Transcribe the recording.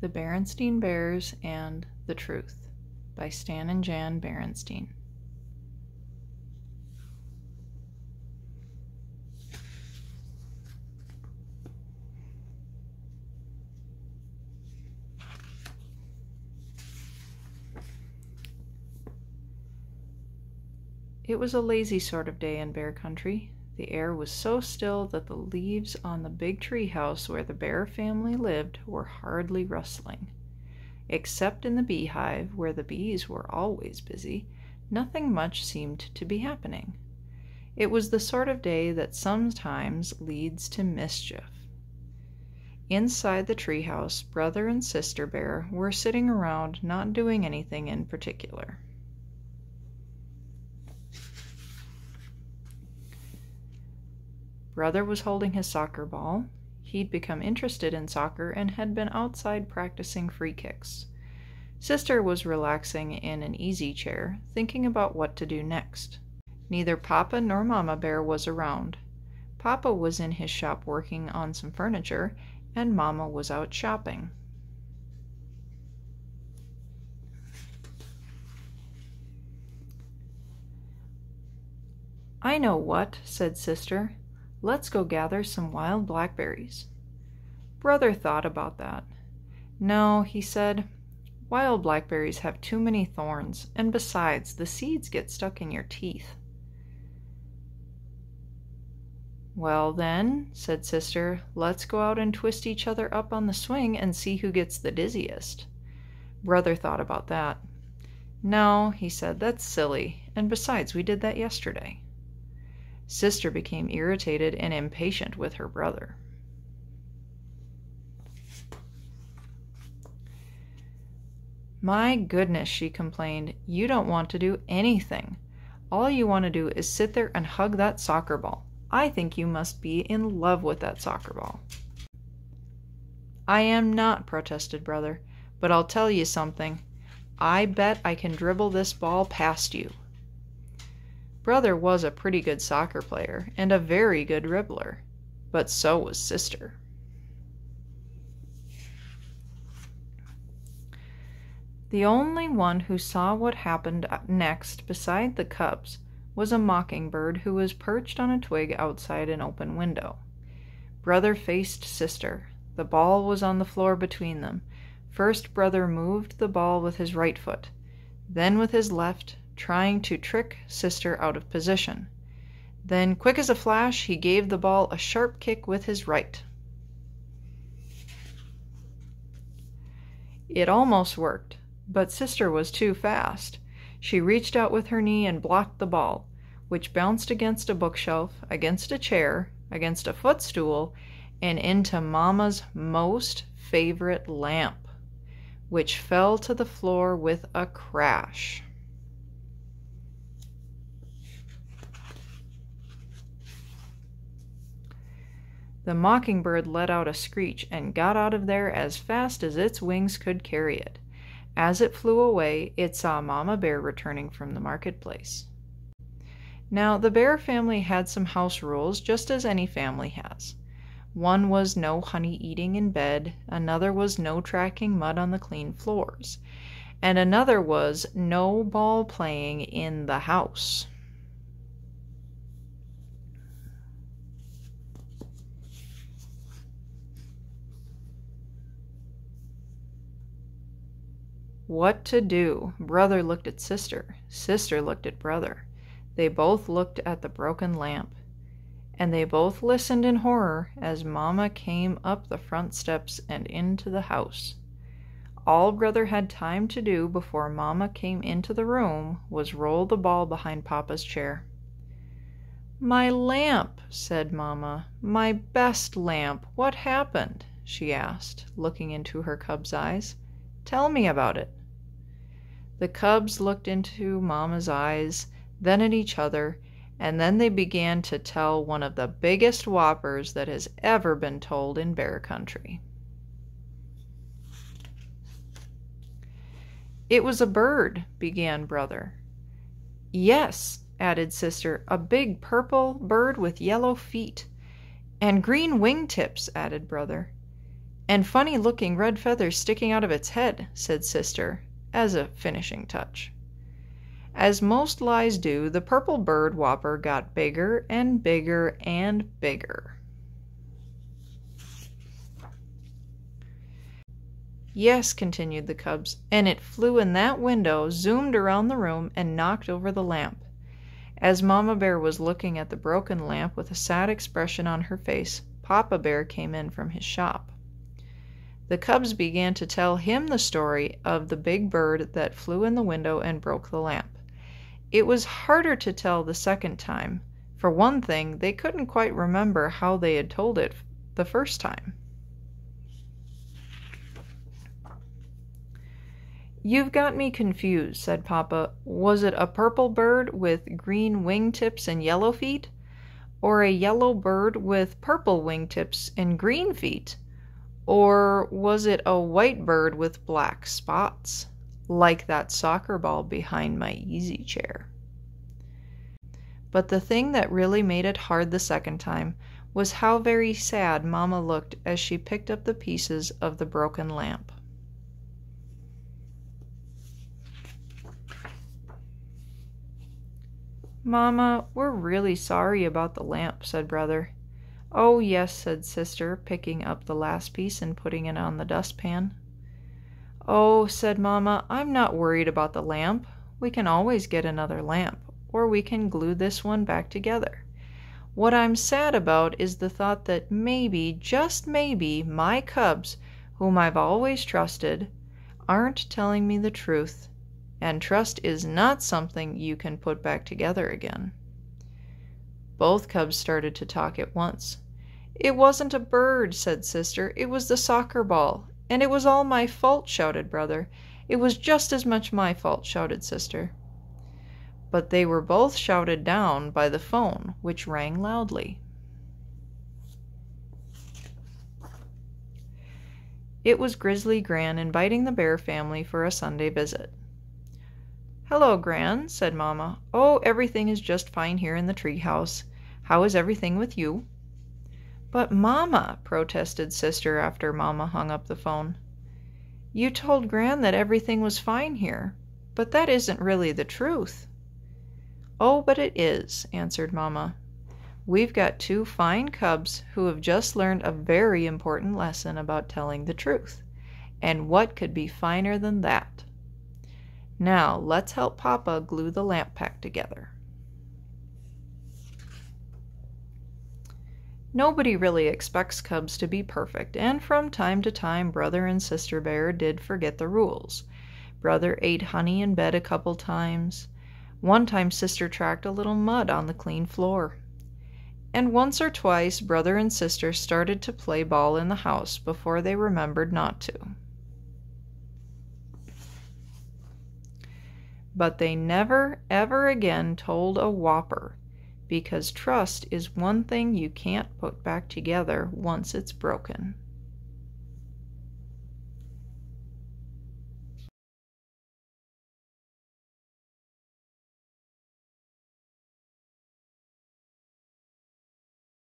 The Berenstain Bears and the Truth by Stan and Jan Berenstain. It was a lazy sort of day in bear country. The air was so still that the leaves on the big tree house where the bear family lived were hardly rustling. Except in the beehive, where the bees were always busy, nothing much seemed to be happening. It was the sort of day that sometimes leads to mischief. Inside the treehouse, Brother and Sister Bear were sitting around not doing anything in particular. Brother was holding his soccer ball. He'd become interested in soccer and had been outside practicing free kicks. Sister was relaxing in an easy chair, thinking about what to do next. Neither Papa nor Mama Bear was around. Papa was in his shop working on some furniture, and Mama was out shopping. "I know what," said Sister. "Let's go gather some wild blackberries." Brother thought about that. "No," he said, "wild blackberries have too many thorns, and besides, the seeds get stuck in your teeth." "Well then," said Sister, "let's go out and twist each other up on the swing and see who gets the dizziest." Brother thought about that. "No," he said, "that's silly, and besides, we did that yesterday." Sister became irritated and impatient with her brother. "My goodness," she complained, "you don't want to do anything. All you want to do is sit there and hug that soccer ball. I think you must be in love with that soccer ball." "I am not," protested Brother, "but I'll tell you something. I bet I can dribble this ball past you." Brother was a pretty good soccer player and a very good dribbler, but so was Sister. The only one who saw what happened next beside the cubs was a mockingbird who was perched on a twig outside an open window. Brother faced Sister. The ball was on the floor between them. First, Brother moved the ball with his right foot, then with his left, trying to trick Sister out of position. Then, quick as a flash, he gave the ball a sharp kick with his right. It almost worked, but Sister was too fast. She reached out with her knee and blocked the ball, which bounced against a bookshelf, against a chair, against a footstool, and into Mama's most favorite lamp, which fell to the floor with a crash. The mockingbird let out a screech and got out of there as fast as its wings could carry it. As it flew away, it saw Mama Bear returning from the marketplace. Now, the bear family had some house rules, just as any family has. One was no honey eating in bed, another was no tracking mud on the clean floors, and another was no ball playing in the house. What to do? Brother looked at Sister. Sister looked at Brother. They both looked at the broken lamp. And they both listened in horror as Mama came up the front steps and into the house. All Brother had time to do before Mama came into the room was roll the ball behind Papa's chair. "My lamp," said Mama. "My best lamp. What happened?" she asked, looking into her cub's eyes. "Tell me about it." The cubs looked into Mama's eyes, then at each other, and then they began to tell one of the biggest whoppers that has ever been told in bear country. "It was a bird," began Brother. "Yes," added Sister, "a big purple bird with yellow feet." "And green wingtips," added Brother. "And funny-looking red feathers sticking out of its head," said Sister, as a finishing touch. As most lies do, the purple bird whopper got bigger and bigger and bigger. "Yes," continued the cubs, "and it flew in that window, zoomed around the room, and knocked over the lamp." As Mama Bear was looking at the broken lamp with a sad expression on her face, Papa Bear came in from his shop. The cubs began to tell him the story of the big bird that flew in the window and broke the lamp. It was harder to tell the second time. For one thing, they couldn't quite remember how they had told it the first time. "You've got me confused," said Papa. "Was it a purple bird with green wingtips and yellow feet? Or a yellow bird with purple wingtips and green feet? Or was it a white bird with black spots, like that soccer ball behind my easy chair?" But the thing that really made it hard the second time was how very sad Mama looked as she picked up the pieces of the broken lamp. "Mama, we're really sorry about the lamp," said Brother. "Oh, yes," said Sister, picking up the last piece and putting it on the dustpan. "Oh," said Mama, "I'm not worried about the lamp. We can always get another lamp, or we can glue this one back together. What I'm sad about is the thought that maybe, just maybe, my cubs, whom I've always trusted, aren't telling me the truth. And trust is not something you can put back together again." Both cubs started to talk at once. "It wasn't a bird," said Sister. "It was the soccer ball. And it was all my fault," shouted Brother. "It was just as much my fault," shouted Sister. But they were both shouted down by the phone, which rang loudly. It was Grizzly Gran inviting the Bear family for a Sunday visit. "Hello, Gran," said Mama. "Oh, everything is just fine here in the treehouse. How is everything with you?" "But Mama," protested Sister after Mama hung up the phone. "You told Gran that everything was fine here, but that isn't really the truth." "Oh, but it is," answered Mama. "We've got two fine cubs who have just learned a very important lesson about telling the truth. And what could be finer than that? Now, let's help Papa glue the lamp pack together." Nobody really expects cubs to be perfect, and from time to time Brother and Sister Bear did forget the rules. Brother ate honey in bed a couple times. One time Sister tracked a little mud on the clean floor. And once or twice Brother and Sister started to play ball in the house before they remembered not to. But they never, ever again told a whopper, because trust is one thing you can't put back together once it's broken.